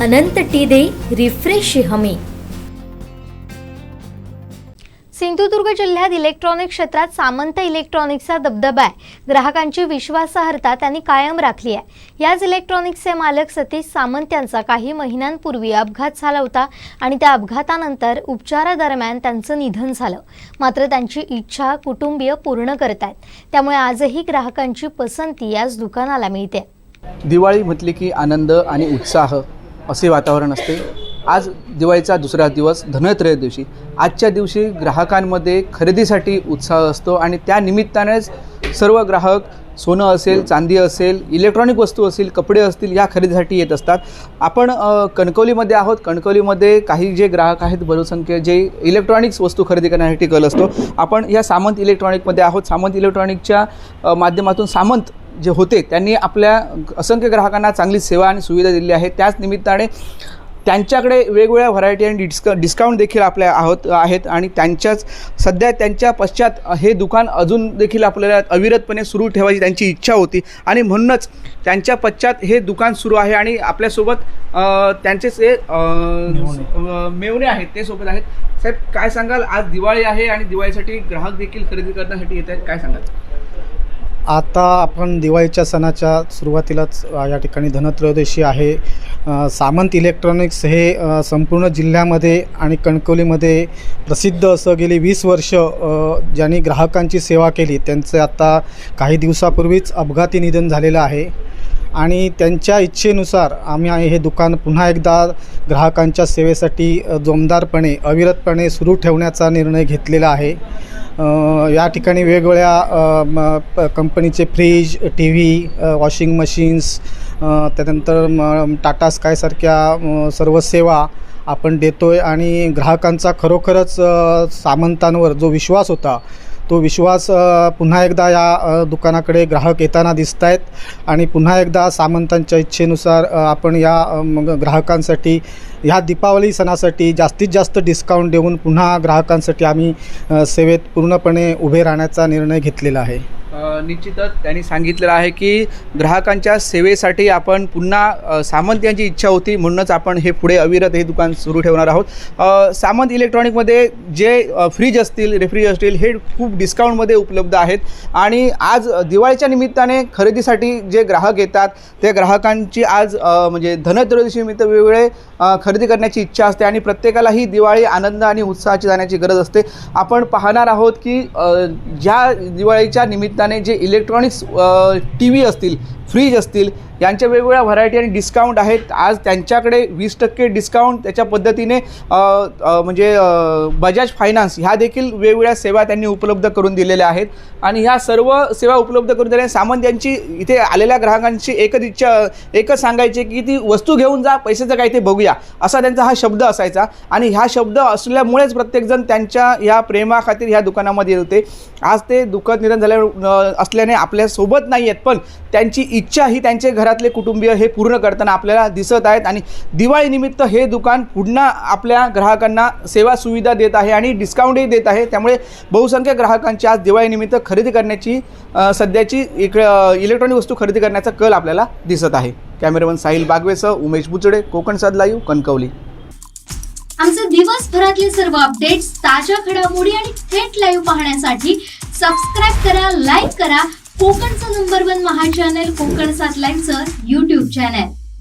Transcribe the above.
अनंत T दे refresh हमी। सिंधुदुर्ग जिल्ह्यात electronic क्षेत्रात सामंत इलेक्ट्रॉनिक्सचा दबदबा आहे। ग्राहकांची विश्वासार्हता त्यांनी कायम राखली आहे। याच इलेक्ट्रॉनिक्सचे मालक सतीश सामंत यांचा काही महिन्यांपूर्वी अपघात झाला होता आणि त्या अपघातानंतर उपचारादरम्यान त्यांचं निधन झालं। मात्र त्यांची इच्छा कुटुंबीय पूर्ण करतायत, त्यामुळे आजही ग्राहकांची पसंती याच दुकानाला मिळते। दिवाळी म्हटली की आनंद आणि उत्साह असे वातावरण असते। आज दिवाळीचा दुसरा दिवस धनत्रयोदशी। आजच्या दिवशी ग्राहकांमध्ये खरेदीसाठी उत्साह असतो आणि त्या निमित्तानेच सर्व ग्राहक सोनं असेल, चांदी असेल, इलेक्ट्रॉनिक वस्तू असतील, कपडे असतील या खरेदीसाठी येत असतात। आपण कणकवलीमध्ये आहोत। कणकवलीमध्ये काही जे ग्राहक आहेत बहुसंख्य जे इलेक्ट्रॉनिक्स वस्तू खरेदी करण्यासाठी कल असतो। आपण या सामंत इलेक्ट्रॉनिकमध्ये आहोत। सामंत इलेक्ट्रॉनिकच्या माध्यमातून सामंत जे होते त्यांनी आपल्या असंख्य ग्राहकांना चांगली सेवा आणि सुविधा दिली आहे। त्याच निमित्ताने त्यांच्याकडे वेगवेगळ्या व्हरायटी आणि डिस्काउंट देखील आपल्या आहेत आणि सध्या त्यांच्या पश्चात हे दुकान अजून देखील आपल्याला अविरतपणे सुरू ठेवायची त्यांची इच्छा होती आणि म्हणूनच त्यांच्या पश्चात हे दुकान सुरू आहे। आणि आपल्यासोबत त्यांचेच मेवणे आहेत, ते सोबत आहेत। साहेब, काय सांगाल? आज दिवाळी आहे आणि दिवाळीसाठी ग्राहक देखील खरेदी करण्यासाठी येत आहेत, काय सांगाल? आता आपण दिवाळीच्या सणाच्या सुरुवातीलाच या ठिकाणी धनत्रयोदशी आहे। सामंत इलेक्ट्रॉनिक्स हे संपूर्ण जिल्ह्यामध्ये आणि कणकवलीमध्ये प्रसिद्ध असं गेली 20 वर्ष ज्यांनी ग्राहकांची सेवा केली त्यांचं आता काही दिवसापूर्वीच अपघाती निधन झालेलं आहे आणि त्यांच्या इच्छेनुसार आम्ही हे दुकान पुन्हा एकदा ग्राहकांच्या सेवेसाठी जोमदारपणे अविरतपणे सुरू ठेवण्याचा निर्णय घेतलेला आहे। या ठिकाणी वेगवेगळ्या कंपनीचे fridge, T V, washing machines, त्यानंतर टाटा स्कायसारख्या सर्व सेवा आपण देतो आहे आणि ग्राहकांचा खरोखरच सामंतांवर जो विश्वास होता तो विश्वास पुन्हा एकदा या दुकानाकडे ग्राहक येताना दिसत आहेत आणि पुन्हा एकदा सामंतांच्या इच्छेनुसार आपण या ग्राहकांसाठी ह्या दीपावली सणासाठी जास्तीत जास्त डिस्काउंट देऊन पुन्हा ग्राहकांसाठी आम्ही सेवेत पूर्णपणे उभे राहण्याचा निर्णय घेतलेला आहे। निश्चितच त्यांनी सांगितलेलं आहे की ग्राहकांच्या सेवेसाठी आपण पुन्हा सामंत यांची इच्छा होती म्हणूनच आपण हे पुढे अविरत हे दुकान सुरू ठेवणार आहोत। सामंत इलेक्ट्रॉनिकमध्ये जे फ्रीज असतील, रेफ्रिजरेटर असतील हे खूप डिस्काउंटमध्ये उपलब्ध आहेत आणि आज दिवाळीच्या निमित्ताने खरेदीसाठी जे ग्राहक येतात त्या ग्राहकांची आज म्हणजे धनत्रयोदशी निमित्त वेगवेगळे खरेदी करण्याची इच्छा असते आणि प्रत्येकाला ही दिवाळी आनंद आणि उत्साहाची जाण्याची गरज असते। आपण पाहणार आहोत की ज्या दिवाळीच्या निमित्ताने जे इलेक्ट्रॉनिक्स टी व्ही असतील, फ्रीज असतील यांच्या वेगवेगळ्या व्हरायटी आणि डिस्काउंट आहेत। आज त्यांच्याकडे 20% डिस्काउंट त्याच्या पद्धतीने म्हणजे बजाज फायनान्स ह्या देखील वेगवेगळ्या सेवा त्यांनी उपलब्ध करून दिलेल्या आहेत आणि ह्या सर्व सेवा उपलब्ध करून दिलेल्या सामंत यांची इथे आलेल्या ग्राहकांची एकच सांगायची की ती वस्तू घेऊन जा, पैशाचं काय ते बघूया, असा त्यांचा हा शब्द असायचा आणि ह्या शब्द असल्यामुळेच प्रत्येकजण त्यांच्या ह्या प्रेमाखातीर ह्या दुकानामध्ये येत होते। आज ते दुःखद निधन झाले असल्याने आपल्यासोबत नाही आहेत, पण त्यांची इच्छा ही त्यांचे घरातले कुटुंबीय हे पूर्ण करताना आपल्याला दिसत आहेत आणि दिवाळीनिमित्त हे दुकान पुन्हा आपल्या ग्राहकांना सेवा सुविधा देत आहे आणि डिस्काउंटही देत आहे। त्यामुळे बहुसंख्य ग्राहकांची आज दिवाळीनिमित्त खरेदी करण्याची सध्याची इलेक्ट्रॉनिक वस्तू खरेदी करण्याचा कल आपल्याला दिसत आहे। कॅमेरामन साहिल बागवेसह उमेश बुचडे, कोकण साद लाईव्ह, कणकवली। आमचे दिवसभरातले सर्व अपडेट्स, ताज्या घडामोडी आणि थेट लाईव्ह पाहण्यासाठी सबस्क्राइब करा, लाईक करा कोकणचं नंबर 1 महा चॅनल कोकण साद लाईव्हचं YouTube चॅनल।